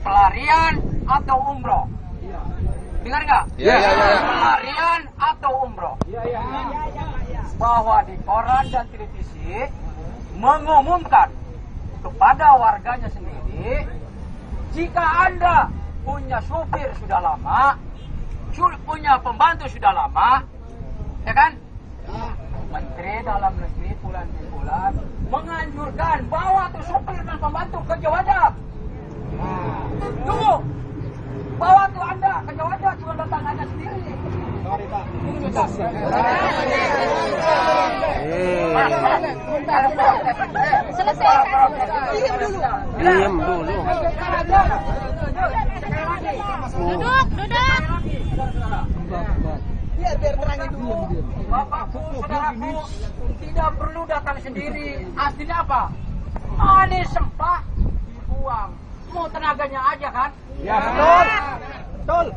pelarian atau umroh. Dengar nggak? Iya. Pelarian atau umroh. Bahwa di koran dan televisi mengumumkan kepada warganya sendiri, jika Anda punya supir sudah lama, punya pembantu sudah lama, ya kan? Menteri Dalam Negeri bulan menganjurkan bawa tuh supir dan pembantu kerja wajib. Tunggu, bawa tuh Anda kerja wajib, cuma datang Anda sendiri. Selesai. Diam dulu. Duduk. Biar terangin dulu. Bapakku, saudaraku, tidak perlu datang sendiri. Aslinya apa? Ini sempah dibuang. Mau tenaganya aja kan? Ya, betul.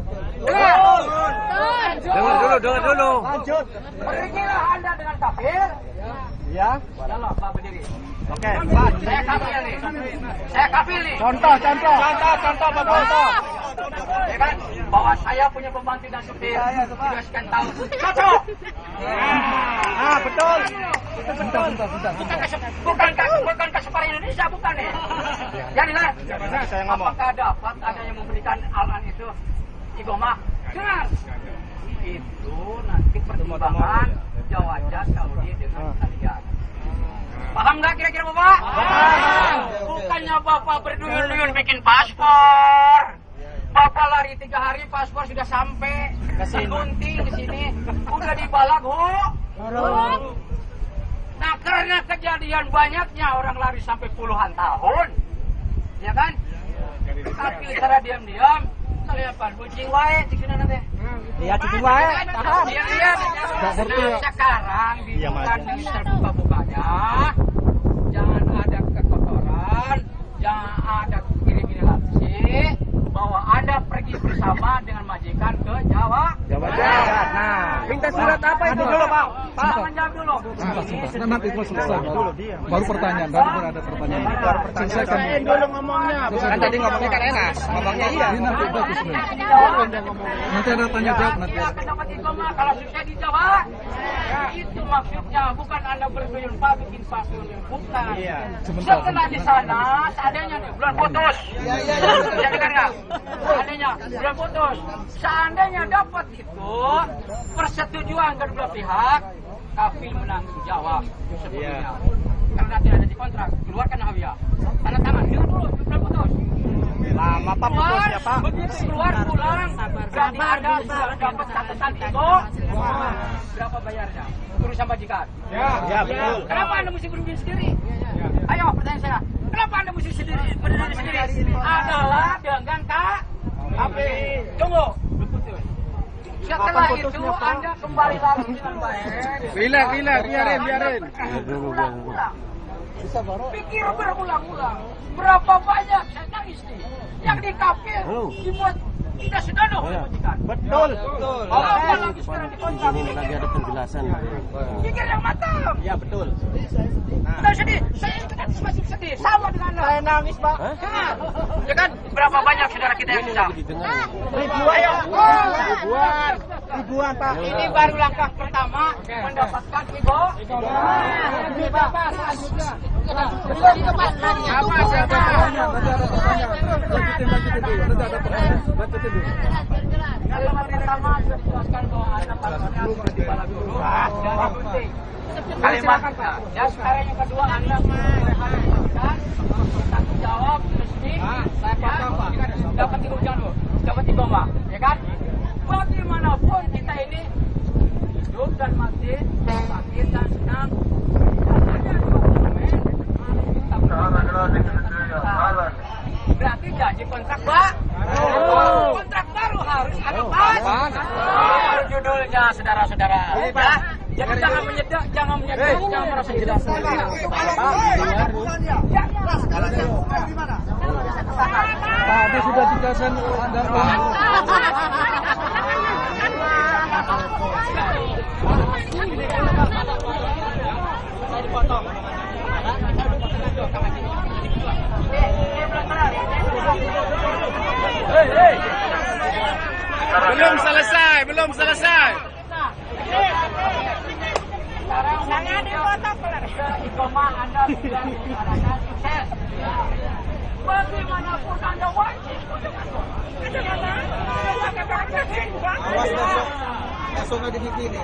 Dengar dulu. Lanjut. Pergilah Anda dengan kafir. Ya. Yalah, Pak berdiri. Oke, Pak. Saya kafir nih. Contoh, Bapak. Ya kan? Bahwa saya punya pembantu dan supir. Sudah sekian tahun. Cocok. Betul. Bukan keseparan Indonesia, bukan nih. Jadi lah, apakah dapat ada yang memberikan alan itu? Igomah, dengar. Itu nanti pertimbangan jawajah Saudi dengan kalian. Paham nggak kira-kira Bapak? Paham. Bukannya Bapak berduyun-duyun bikin paspor. Bapak lari 3 hari, paspor sudah sampai. Gunting ke sini, udah dibalag, Nah, karena kejadian banyaknya orang lari sampai puluhan tahun, ya kan? Tapi cara diam-diam, kalian apa? Kucing wae, cikina nanti. Iya, cuci wae. Iya. Nah, sekarang dibuka dengan terbuka-bukanya, jangan ada kekotoran, jangan ada kiri-kiri bahwa Anda pergi bersama dengan majikan ke Jawa. Nah, minta surat apa itu dulu, Pak? Jangan jawab dulu. Nanti selesai. Baru pertanyaan, baru ada pertanyaan. Selesaikan Dulu ngomongnya. Kan tadi ngomongnya kan enak. Ngomongnya iya. Ini nanti bagus nih. Nanti ada tanya jawab nanti. Dapat Igoma kalau sukses di Jawa. Itu maksudnya, bukan Anda berduyun Pak bikin paspor, bukan. Setelah di sana, seadanya nih bulan putus. Ya dengar nggak? Seadanya bulan putus. Seandainya dapat itu persetujuan kedua pihak, kafil menanggung jawab sebetulnya. Karena tidak ada di kontrak, keluarkan hawiyah. Tanda tangan, dulu bulan putus. Lama Pak putusnya, Pak. Begitu keluar pulang, jadi Anda sudah dapat catatan itu. Berapa bayarnya? Urusan majikan. Ya, betul. Kenapa Anda mesti berdiri sendiri? Ayo, pertanyaan saya. Kenapa Anda mesti berdiri sendiri? Adalah dengan KAP. Tunggu. Setelah itu Anda kembali lagi dengan baik. Relax, biarin. Pikir berulang-ulang. Berapa banyak saya nangis nih. Yang di kafir dibuat tidak senonoh oleh majikan. Betul. Apa lagi sekarang di kontrak? Ini lagi ada penjelasan. Pikir yang matang. Ya, betul. Nah, sedih. Saya juga masih sedih. Sama dengan Anda. Saya nangis, Pak. Ya kan? Berapa banyak saudara kita yang bisa? Ribuan, Pak. Ini baru langkah pertama mendapatkan Ini Bapak selanjutnya. Kalimat pertama sudah dijelaskan bahwa Anda paspornya sudah dibalas dulu dari gunting. Kalimat ya sekarang yang kedua Anda mengatakan bertanggung jawab resmi dapat Igoma, ya kan? Bagaimanapun kita ini hidup dan mati, sakit dan senang, ada dokumen kita berarti janji kontrak kontrak baru harus ada pas. Judulnya saudara-saudara. Ya. Jadi jangan menyedak, jangan merasa jelas. Tadi sudah dijelaskan Anda. Dipotong. Belum selesai, belum selesai. Sekarang jangan dipotong iqomah Anda sudah dinyatakan sukses. Bagaimanapun Anda wajib untuk masuk. Awas besok, besok ada di sini.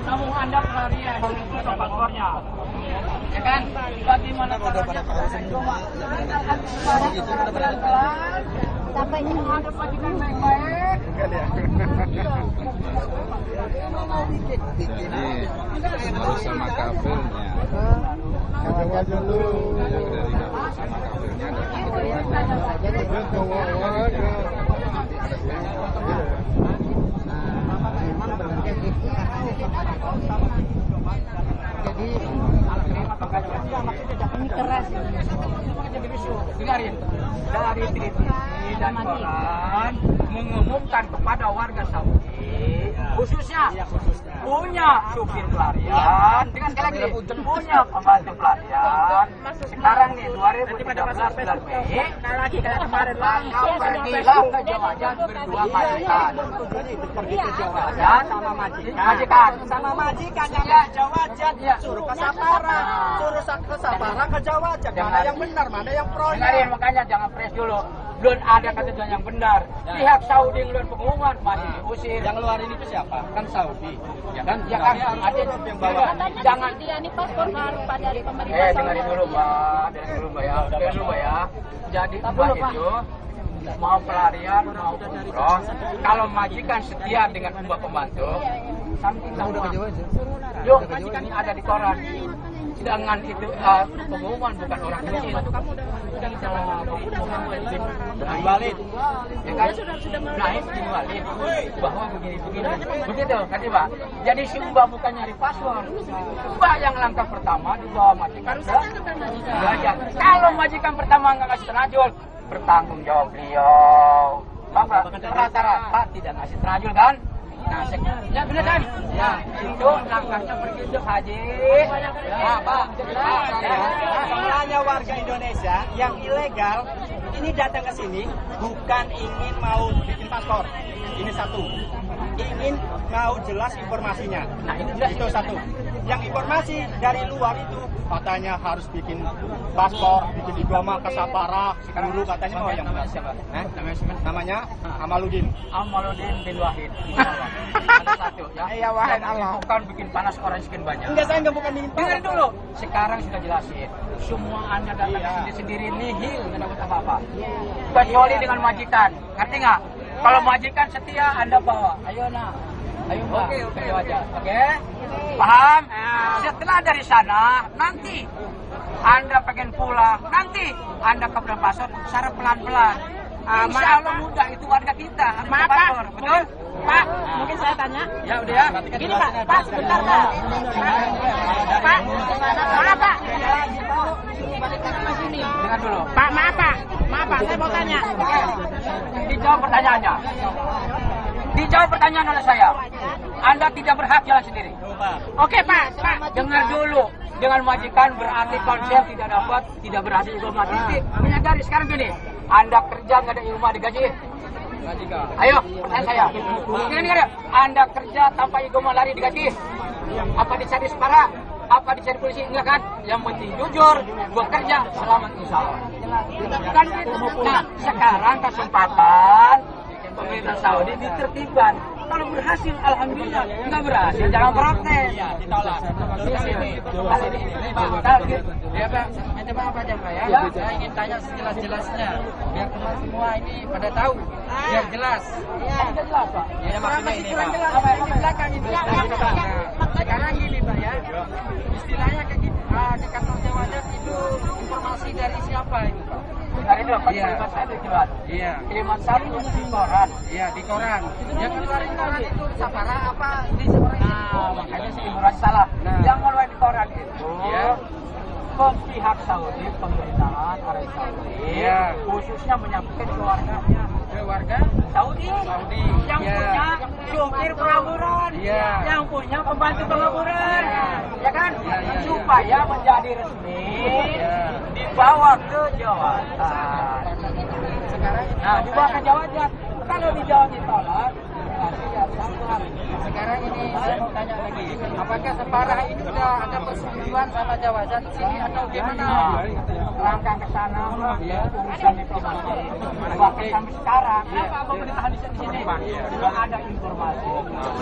Namun Anda pelarian itu paspornya, ya kan? Bagaimanapun Anda iqomah. Pelan-pelan. Sampai menghadap majikan baik-baik. Ini bersama kafirnya. Wajah dulu. Bersama kafirnya Jadi ini keras. Dengarin dari televisi dan koran mengumumkan kepada warga Saudi khususnya punya supir pelarian dengan sekali lagi punya pembantu pelarian sekarang nih 2013 bulan Mei lagi kayak kemarin pergilah ke Jawajan berdua majikan sama majikan yang Jawajan suruh ke Sapara ke Jawajan mana yang benar mana yang pro makanya jangan press dulu. Belum ada kejadian yang benar. Pihak Saudi ngeluarin pengumuman masih diusir. Yang ngeluarin itu siapa? Kan Saudi. Ya kan? Ya kan? Ada yang bawa. Jangan dia ini paspor baru Pak dari pemerintah Saudi. dengerin dulu Mbak. Dengerin dulu Mbak ya. Dengerin dulu Mbak ya. Jadi Mbak itu mau pelarian mau umroh. Kalau majikan setia dengan Mbak pembantu, samping sama. Yuk, majikan ini ada di koran. Sedangkan itu pengumuman bukan orang kecil. Walid, ya kan? Naik bin Walid bahwa begini-begini. Begitu kan Mbak? Jadi si Mbak bukan nyari paspor. Mbak yang langkah pertama dibawa majikan ke belajar. Kalau majikan pertama nggak kasih tenajul, bertanggung jawab beliau. Bapak rata-rata tidak ngasih tenajul kan? Nah, ya benar kan? Ya, itu langkahnya begitu Haji. Ya, Pak. Sebenarnya warga Indonesia yang ilegal ini datang ke sini bukan ingin mau bikin paspor. Ini satu. Ingin mau jelas informasinya. Nah, itu jelas itu satu. Yang informasi dari luar itu katanya harus bikin paspor, bikin iqomah ke Sapara. Dulu katanya mau yang namanya siapa? Namanya Amaluddin. Amaluddin bin Wahid. Ada satu ya. Iya, Wahid Allah. Bukan bikin panas orang sekian banyak. Enggak, saya enggak bukan bikin paspor. Dengar dulu. Sekarang sudah jelasin. Semua Anda datang sendiri nihil, enggak dapat apa-apa. Kecuali dengan majikan. Ngerti nggak? Kalau majikan setia Anda bawa. Ayo nak. Ayo Mbak. Oke. Aja. Oke. Paham? Setelah dari sana, nanti Anda pengen pulang, nanti Anda ke Pasar secara pelan-pelan. Insya Allah mudah, itu warga kita. Maaf Pak, betul? Pak, mungkin saya tanya. Ya udah ya. Gini Pak, sebentar Pak. Pak, maaf Pak. Dengar dulu. Pak, maaf Pak, saya mau tanya. Dijawab pertanyaannya. Dijawab pertanyaan oleh saya. Anda tidak berhak jalan sendiri. Oke Pak. Dengar dulu. Dengan majikan berarti konsep tidak dapat, tidak berhasil iqomah. Menyadari sekarang gini. Anda kerja nggak ada iqomah digaji. Ayo, pertanyaan saya. Dengar ya. Anda kerja tanpa iqomah lari digaji. Apa dicari separa? Apa dicari polisi? Enggak kan? Yang penting jujur, bekerja, selamat insya Allah. Kan gitu. Nah, sekarang kesempatan pemerintah Saudi ditertibkan. Kalau berhasil, alhamdulillah. Nggak berhasil, jangan protes. Iya, ditolak. Ya Pak, minta maaf aja Pak ya. Saya ingin tanya sejelas-jelasnya. Biar teman semua ini pada tahu. Biar jelas. Sudah jelas Pak. Ya maksudnya ini Pak. Apa ini belakang ini? Sekarang gini Pak ya. Istilahnya kayak gitu. Di kantor Jawajan itu informasi dari siapa itu Pak? Hari itu kiriman saya dijual. Iya. Kiriman saya di koran. Iya di koran. Yang keluarin koran itu Sapara apa di Sapara? Nah, makanya si Imran salah. Yang ngeluarin di koran itu pihak Saudi, pemerintahan Arab Saudi, khususnya menyampaikan ke warganya. Ke warga Saudi. Yang punya supir pelaburan. Yang punya pembantu pelaburan. Ya kan? Supaya menjadi resmi. dibawa ke jawatan. Nah, dibawa ke jawatan. Kalau di Jawa ditolak, ya sabar. Sekarang ini saya mau tanya lagi, apakah separah ini sudah ada persetujuan sama Jawatan sini atau gimana? Langkah ke sana, ya, urusan diplomasi. Bahkan sampai sekarang, apa pemerintahan di sini belum ada informasi.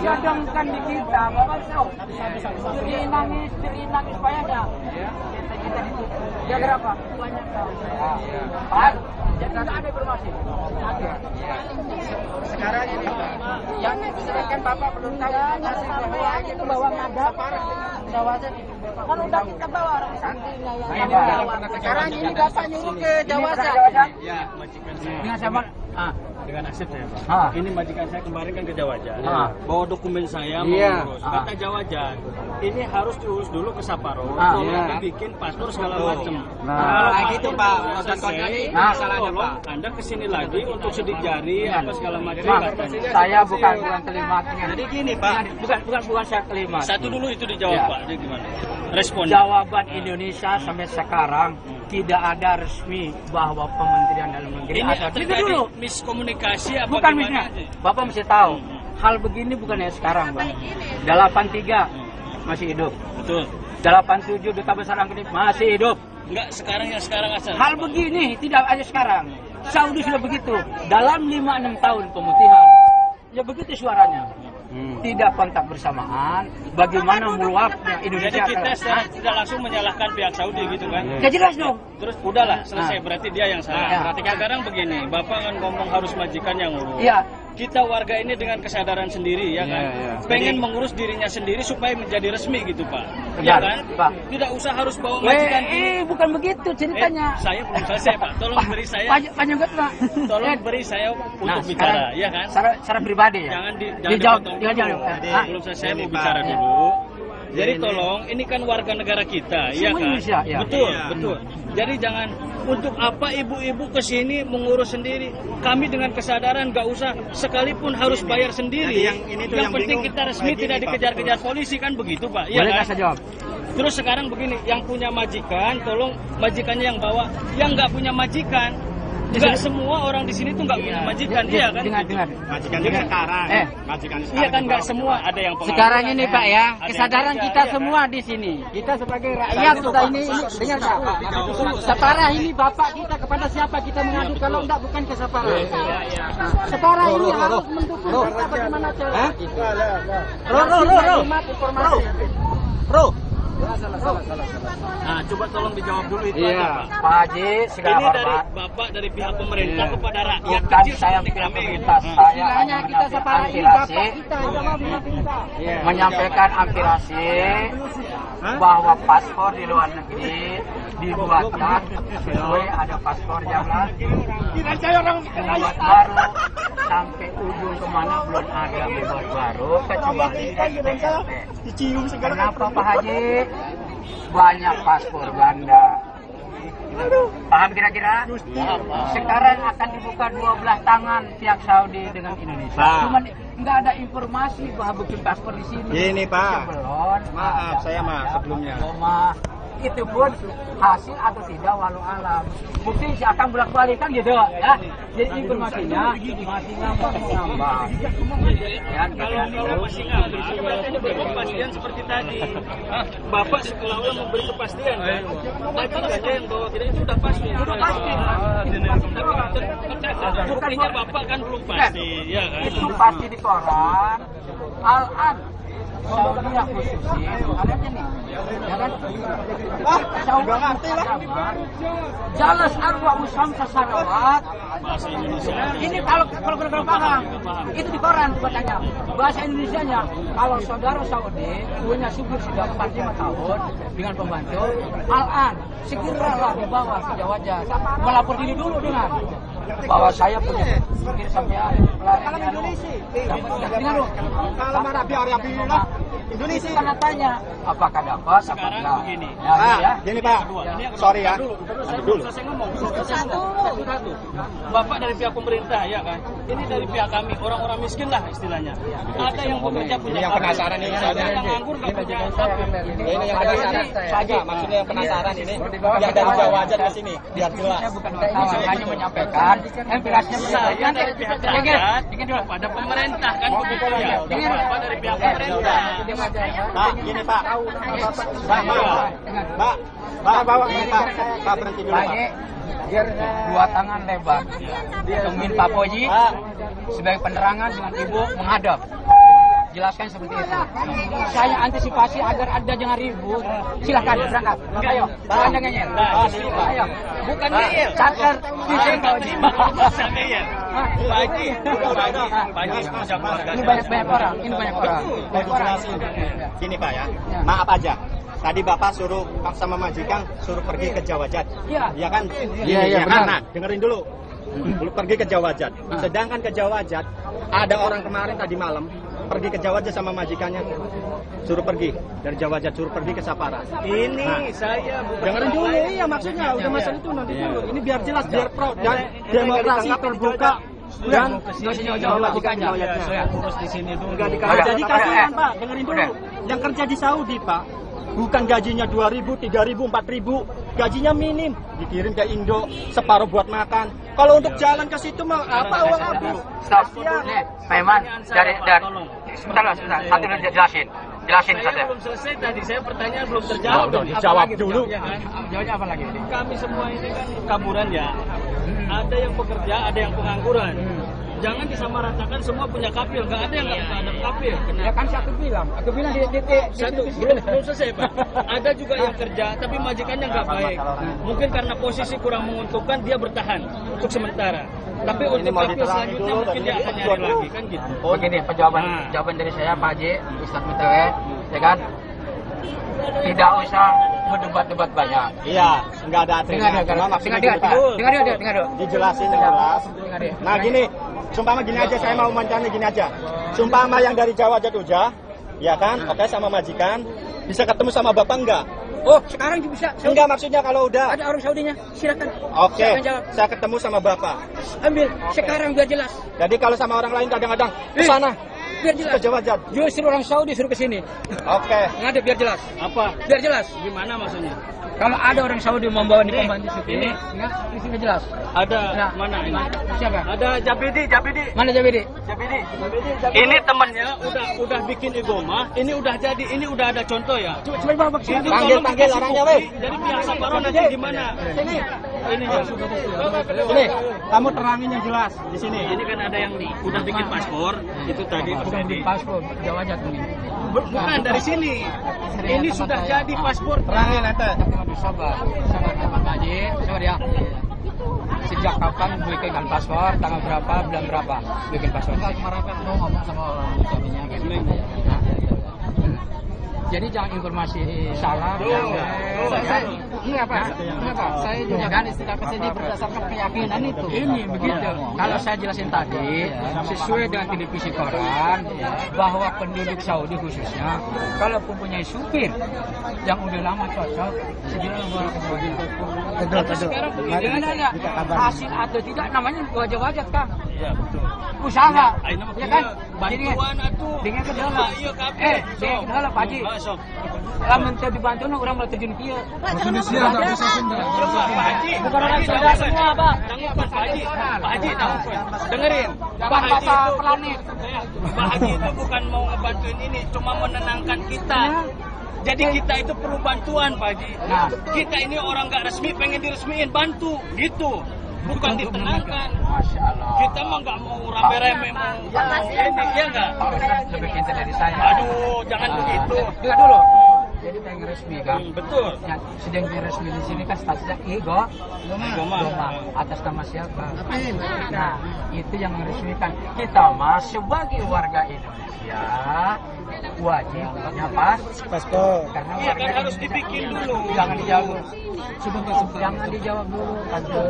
Ya dongkan di kita, Bapak tahu. Jadi nangis banyak. Kita ditutup. Ya berapa? Banyak tahu. Pak, jadi tidak ada informasi. Sekarang ini yang sedangkan Bapak belum tahu informasi bahwa itu bahwa ada Jawatan itu. Kan udah kita bawa orang sampingnya yang Sekarang ini Bapak nyuruh ke Jawatan. Ya, majikan saya. Dengan siapa? Dengan aset saya, Pak. Ah. Ini majikan saya kemarin kan ke Jawajan. Ah. Bawa dokumen saya mau Iya. ngurus. Ah. Kata Jawajan, ini harus diurus dulu ke Saparo. Ah. Tolong bikin paspor segala macam. Nah, gitu Pak. Selesai. Nah, Tolong Anda kesini lagi untuk sidik jari apa segala macam. saya bukan kelimat. Jadi gini Pak. Bukan saya kelimat. Satu dulu itu dijawab Ya. Pak. Jadi gimana? Responnya. Jawaban Indonesia sampai sekarang tidak ada resmi bahwa Kementerian Dalam Negeri Ini ada. Itu terjadi dulu. miskomunikasi apa Bukan gimana? misalnya. Bapak mesti tahu. Hal begini bukan ya sekarang, Bang. 83 masih hidup. Betul. 87 Duta Besar Angkatan masih hidup. Enggak sekarang yang sekarang asal. Hal begini tidak ada sekarang. Saudi sudah begitu. Dalam 5-6 tahun pemutihan. Ya begitu suaranya. Tidak kontak bersamaan. Bagaimana meluapnya Jadi Indonesia. kita tidak langsung menyalahkan pihak Saudi gitu kan? Ya jelas dong. Terus udahlah selesai, berarti dia yang salah. Ya. Berarti sekarang begini, Bapak kan ngomong harus majikan yang ngurus. Iya. Kita warga ini dengan kesadaran sendiri ya kan, pengen mengurus dirinya sendiri supaya menjadi resmi gitu Pak. Ya Benar, kan? Pak. Tidak usah harus bawa majikan ini. Bukan begitu ceritanya. Saya belum selesai Pak, tolong beri saya, Panjang banget, Pak. tolong beri saya untuk Nah, bicara, sekarang, ya kan? Secara pribadi ya. Jangan dijawab. dipotong Jangan. dulu. Belum selesai mau bicara dulu. Jadi tolong, ini kan warga negara kita, ya Semua kan? Indonesia, ya. Betul, betul. Jadi jangan untuk apa ibu-ibu ke sini mengurus sendiri. Kami dengan kesadaran nggak usah sekalipun harus bayar sendiri. Yang penting kita resmi tidak dikejar-kejar polisi kan begitu Pak? Iya Boleh kan? nggak saya jawab? Terus sekarang begini, yang punya majikan, tolong majikannya yang bawa. Yang nggak punya majikan, nggak semua orang di sini tuh nggak punya majikan, iya kan? Dengar. Majikan sekarang. Majikan Iya kan nggak semua, ada yang pengangguran. Sekarang ini Pak ya, Ada kesadaran yang kita kerja, semua di sini. Kita sebagai rakyat sudah ini dengar Pak. Separah ini Bapak kita kepada siapa kita mengadu kalau enggak bukan ke Separah. Separah ini harus mendukung kita bagaimana cara kita. Informasi. Nah, coba tolong dijawab dulu itu Iya, aja, Pak. Pak Haji, segala Ini dari hormat. Bapak dari pihak pemerintah Iya. kepada rakyat Bukan kecil saya seperti pihak kami. pemerintah, Nah, saya Istilahnya kita Separah ini Bapak kita, jawab kita. menyampaikan aspirasi bahwa paspor di luar negeri dibuatkan sesuai ada paspor yang lagi dibuat baru sampai ujung kemana belum ada dibuat baru kecuali kenapa Pak Haji banyak paspor ganda. Paham kira-kira? Sekarang akan dibuka 12 tangan pihak Saudi dengan Indonesia. Cuman nggak ada informasi bahwa bikin paspor di sini. Ini, Pak. Sebelum Maaf, saya sebelumnya. Itu pun hasil atau tidak walau alam. Mungkin si akan bolak-balik kan gitu ya. Jadi informasinya masih ngambang. Ya, Kalau masih ngambang, berarti ini belum kepastian seperti tadi. Bapak seolah-olah memberi kepastian. Tadi saja yang bawa tidak itu sudah pasti. Sudah pasti. Tapi buktinya Bapak kan belum pasti, ya kan? Itu pasti di koran. Al-an Saudi yang khususin, alatnya nih, ya kan? Saudi Muktamar, Jalas Arwa Usamsa Sarawat. Bahasa Indonesia. Ini kalau paham, itu di koran buatannya. Bahasa Indonesianya, kalau saudara Saudi punya syukur sudah 45 tahun dengan pembantu, Al-an segeralah dibawa ke Jawa, melapor diri dulu dengan bahwa saya punya supir sampai Kalau Indonesia. Kalau Arabi lah. Indonesia. Karena tanya apakah dapat Sekarang apakah begini. ya. Gini Pak, sorry ya. Dulu. Selesai ngomong. Satu. Bapak dari pihak pemerintah ya kan. Ini dari pihak kami, orang-orang miskin lah istilahnya. Ada yang bekerja punya Ini yang penasaran ini. ada yang nganggur nggak punya tapi Ini yang penasaran. Saja, maksudnya yang penasaran ini. Yang dari Jawa aja ke sini, biar jelas. Saya bukan wartawan, hanya menyampaikan empirasnya saya dari pihak rakyat kepada pemerintah kan begitu ya. Bapak dari pihak pemerintah. Pak, gini Pak. Pak, bawa ini Pak. Pak berhenti dulu Pak. Biar dua tangan lebar. Tungguin Pak Poji sebagai penerangan dengan Ibu menghadap. Jelaskan seperti itu. Saya antisipasi agar Anda jangan ribut. Silakan berangkat. Ayo, Anda ngeyel. Ayo. Bukan ngeyel. Cater. Saya nggak terima bisa ngeyel. Pagi. Ini banyak orang. Ini banyak orang. Mau dijelasin. Gini Pak ya. Maaf aja. Tadi Bapak suruh sama majikan suruh pergi ke Jawajat. Iya. Iya kan? Iya, benar. Nah, dengerin dulu. Pergi ke Jawajat. Sedangkan ke Jawajat ada orang kemarin tadi malam pergi ke Jawajat sama majikannya. Suruh pergi dari Jawajat, suruh pergi ke Sapara. Ini saya bukan Dengerin dulu, iya maksudnya udah masalah itu nanti dulu. Ini biar jelas, biar pro dan demokrasi terbuka. Dan jauh majikannya. Saya urus di sini dulu. jadi kasihan Pak, dengerin dulu. Yang kerja di Saudi Pak, bukan gajinya 2.000, 3.000, 4.000, gajinya minim, dikirim ke Indo, separuh buat makan. Kalau untuk jalan ke situ mah apa uang habis? Stop. Nih, Paiman dari sebentar, satu jelasin Saya saja. belum selesai tadi, saya pertanyaan belum terjawab. Dijawab dulu. Jawabnya apa lagi? Kami semua ini kan kaburan ya. Ada yang pekerja, ada yang pengangguran. Jangan disamaratakan semua punya kapil, nggak ada yang nggak ada kapil. Ya kan aku bilang Satu belum selesai Pak. Ada juga yang kerja tapi majikannya nggak baik. Mungkin karena posisi kurang menguntungkan dia bertahan untuk sementara. Tapi untuk kapil selanjutnya mungkin dia akan nyari lagi kan gitu. Begini jawaban dari saya Pak Haji, Ustadz Mitewe, ya kan? Tidak usah berdebat-debat banyak. Iya, nggak ada adrenalin. Dengar dia. Dijelasin yang jelas. Nah gini, sumpama gini aja, saya mau mencari gini aja. Sumpama yang dari Jawa Jatuja, ya kan? Oke, sama majikan, bisa ketemu sama bapak enggak? Oh, sekarang bisa. Enggak, maksudnya kalau udah. Ada orang Saudinya, silakan. Oke, Silakan jawab. saya ketemu sama bapak. Ambil sekarang biar jelas. Jadi kalau sama orang lain kadang-kadang ke sana, Biar ke jelas. Jawa Jat. Justru orang Saudi suruh ke sini. Oke. Ngadep biar jelas. Apa? Biar jelas. Gimana maksudnya? Kalau ada orang Saudi membawa di pembantu supir, ini. di sini jelas. Ada Nah, mana ini? Siapa? Ada Jabidi. Mana Jabidi? Ini temannya udah bikin igoma, ini udah jadi, ini udah ada contoh ya. Coba bawa ke sini. Panggil orangnya, weh. Jadi pihak Saparo nanti gimana? Ini ya. Sini, kamu terangin yang jelas di sini. Ini kan ada yang udah bikin paspor, itu tadi Mas Bukan di Edi. paspor, Jawa Jat ini. Bukan dari sini. Ini sudah jadi paspor. Terangin nanti. Sabar Pak Haji, sabar ya. Sejak kapan bikin paspor, tanggal berapa, bulan berapa bikin paspor? Kemarin kan mau ngomong sama orang suaminya gitu. Nah, jadi jangan informasi salah. Mengapa? Saya juga kan istilah kesini berdasarkan keyakinan itu. Ini begitu. Kalau saya jelasin tadi, sesuai dengan televisi koran, bahwa penduduk Saudi khususnya, kalau mempunyai supir yang udah lama cocok, sejenak mobil. Sekarang begini, hasil atau tidak namanya wajah-wajah kan? Iya betul. Usaha, Ini ya kan? bantuan atuh. Dengan kedala. Iya kabeh. Dengan kedala Pak Haji. Sok. Lamun teu dibantu orang malah terjun kieu. Indonesia nggak bisa Sunda. Coba Pak Haji. Bukan orang Sunda semua, Pak. Tanggapan Pak Haji. Pak Haji tanggapan. Dengerin. Jangan bahasa planet. Pak Haji itu bukan mau ngebantuin ini, cuma menenangkan kita. Jadi kita itu perlu bantuan Pak Haji. Nah. Kita ini orang nggak resmi pengen diresmiin, bantu gitu. Bukan ditenangkan. Masya Allah. Kita mah nggak mau rame-rame mau ini, ya nggak? Pak Ustaz lebih pintar dari saya. Aduh, jangan begitu. Dengar dulu. Jadi pengen resmi kan? Betul. Ya, sedang resmi di sini kan statusnya Igoma. Atas nama siapa? Nah, itu yang meresmikan. Kita mah sebagai warga Indonesia wajib punya paspor. Karena Iya kan harus dibikin dulu. Jangan dijawab. Jangan dijawab dulu, Tante.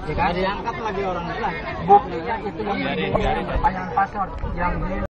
Ya kan? Diangkat lagi orang lain. Buktinya itu yang perpanjangan paspor yang